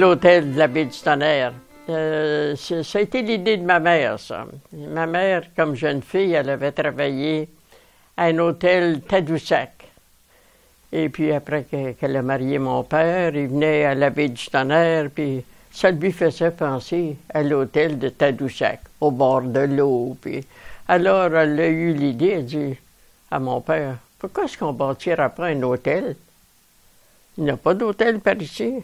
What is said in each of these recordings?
l'hôtel de la baie du Tonnerre. Ça a été l'idée de ma mère, ça. Ma mère, comme jeune fille, elle avait travaillé à un hôtel Tadoussac. Et puis après qu'elle a marié mon père, il venait à la baie du Tonnerre, puis ça lui faisait penser à l'hôtel de Tadoussac, au bord de l'eau. Puis alors, elle a eu l'idée, elle dit à mon père, « Pourquoi est-ce qu'on bâtirait pas un hôtel? Il n'y a pas d'hôtel par ici. »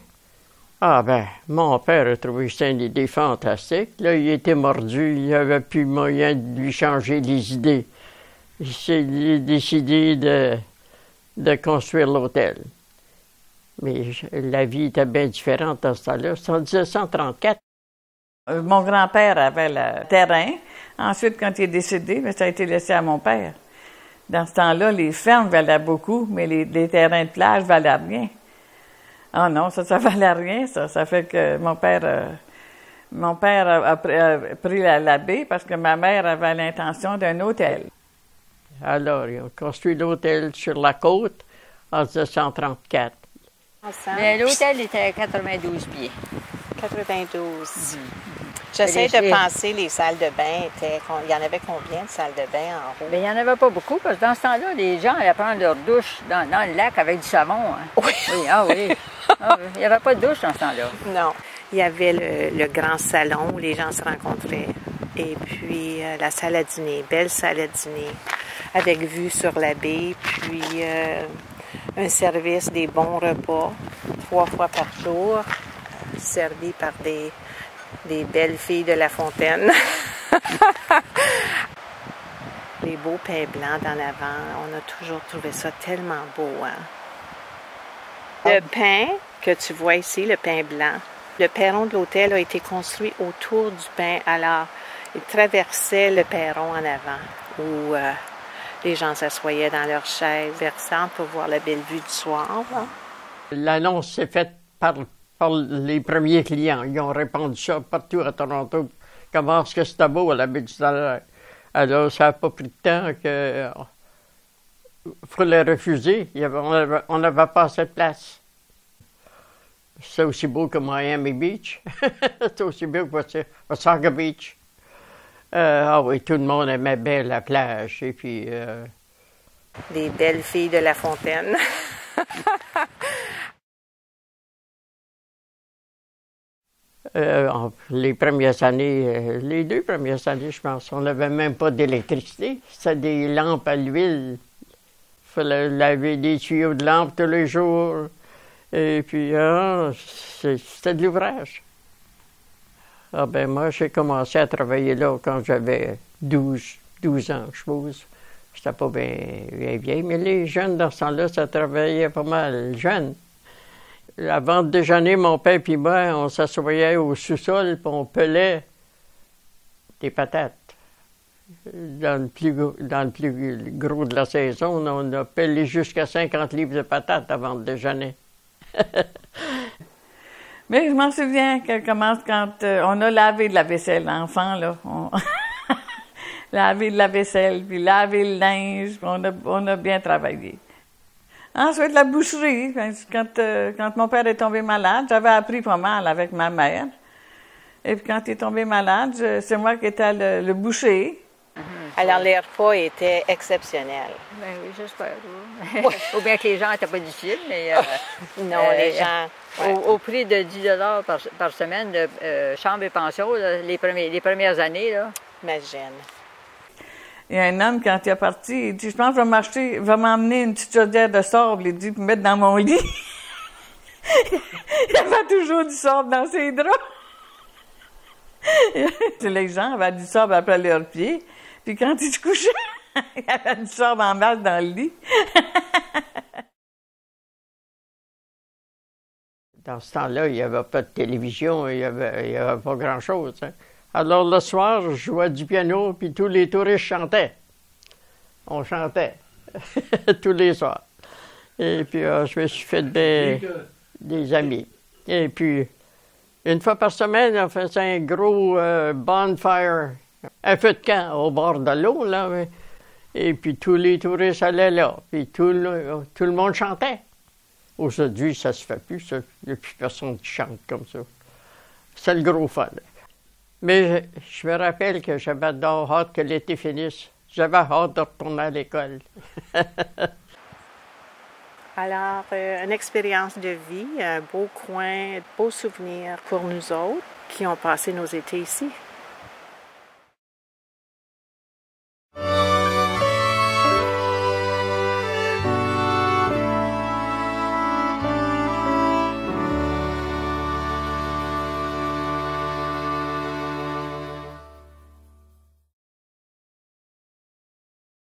Ah ben, mon père a trouvé ça une idée fantastique. Là, il était mordu, il n'y avait plus moyen de lui changer les idées. Il s'est décidé de construire l'hôtel. Mais la vie était bien différente à ce temps-là. C'est en 1934. Mon grand-père avait le terrain. Ensuite, quand il est décédé, ça a été laissé à mon père. Dans ce temps-là, les fermes valaient beaucoup, mais les terrains de plage valaient rien. Ah non, ça valait rien, ça. Ça fait que mon père a pris la baie parce que ma mère avait l'intention d'un hôtel. Alors, ils ont construit l'hôtel sur la côte en 1934. Mais l'hôtel était à 92 pieds. 92. J'essaie de penser, les salles de bain il y en avait combien de salles de bain en haut? Bien, il n'y en avait pas beaucoup, parce que dans ce temps-là, les gens allaient prendre leur douche dans le lac avec du savon. Hein. Oui. Oui, ah oui. Il n'y avait pas de douche dans ce temps-là. Non. Il y avait le grand salon où les gens se rencontraient. Et puis la salle à dîner, belle salle à dîner, avec vue sur la baie, puis un service des bons repas, 3 fois par jour, servis par des belles filles de La Fontaine. Les beaux pains blancs d'en avant, on a toujours trouvé ça tellement beau. Hein? Le pain que tu vois ici, le pain blanc, le perron de l'hôtel a été construit autour du pain. Alors, il traversait le perron en avant, où les gens s'assoyaient dans leurs chaises versantes pour voir la belle vue du soir. Là. L'annonce s'est faite par les premiers clients. Ils ont répandu ça partout à Toronto. Comment est-ce que c'était beau à la baie du Tonnerre. Alors, ça n'a pas pris de temps que... Il fallait refuser. On n'avait pas assez de place. C'est aussi beau que Miami Beach. C'est aussi beau que Wasaga Beach. Ah oui, tout le monde aimait bien la plage. Et puis... Des belles filles de La Fontaine. Les premières années, les 2 premières années, je pense, on n'avait même pas d'électricité. C'était des lampes à l'huile. Il fallait laver des tuyaux de lampes tous les jours. Et puis, c'était de l'ouvrage. Ah ben moi, j'ai commencé à travailler là quand j'avais 12 ans, je suppose. J'étais pas bien vieille, mais les jeunes dans ce temps-là, ça travaillait pas mal jeune. Avant de déjeuner, mon père et moi, on s'assoyait au sous-sol et on pelait des patates. Dans le plus gros de la saison, on a pelé jusqu'à 50 livres de patates avant de déjeuner. Mais je m'en souviens qu'elle commence quand on a lavé de la vaisselle, l'enfant, là. Lavé de la vaisselle, puis lavé le linge, on a bien travaillé. Ensuite, la boucherie. Quand mon père est tombé malade, j'avais appris pas mal avec ma mère. Et puis quand il est tombé malade, c'est moi qui étais le boucher. Alors, les repas étaient exceptionnels. Ben oui, j'espère. Oui. Ou bien que les gens n'étaient pas difficiles, mais... non, les gens... Ouais. Au prix de 10 $ par semaine de chambre et pension, là, les premières années, là. Imagine. Il y a un homme, quand il est parti, il dit, je pense que je vais m'emmener une petite chaudière de sable, il dit, pour mettre dans mon lit. Il y avait toujours du sable dans ses draps. Les gens avaient du sable après leurs pieds, puis quand ils se couchaient, il y avait du sable en masse dans le lit. Dans ce temps-là, il n'y avait pas de télévision, il n'y avait pas grand-chose. Hein. Alors, le soir, je jouais du piano, puis tous les touristes chantaient. On chantait tous les soirs. Et puis, je me suis fait des amis. Et puis, une fois par semaine, on faisait un gros bonfire, un feu de camp au bord de l'eau, là. Et puis, tous les touristes allaient là. Puis, tout le monde chantait. Aujourd'hui, ça se fait plus, ça. Il n'y a plus personne qui chante comme ça. C'est le gros fun. Mais je me rappelle que j'avais donc hâte que l'été finisse. J'avais hâte de retourner à l'école. Alors, une expérience de vie, un beau coin, beaux souvenirs pour nous autres qui ont passé nos étés ici.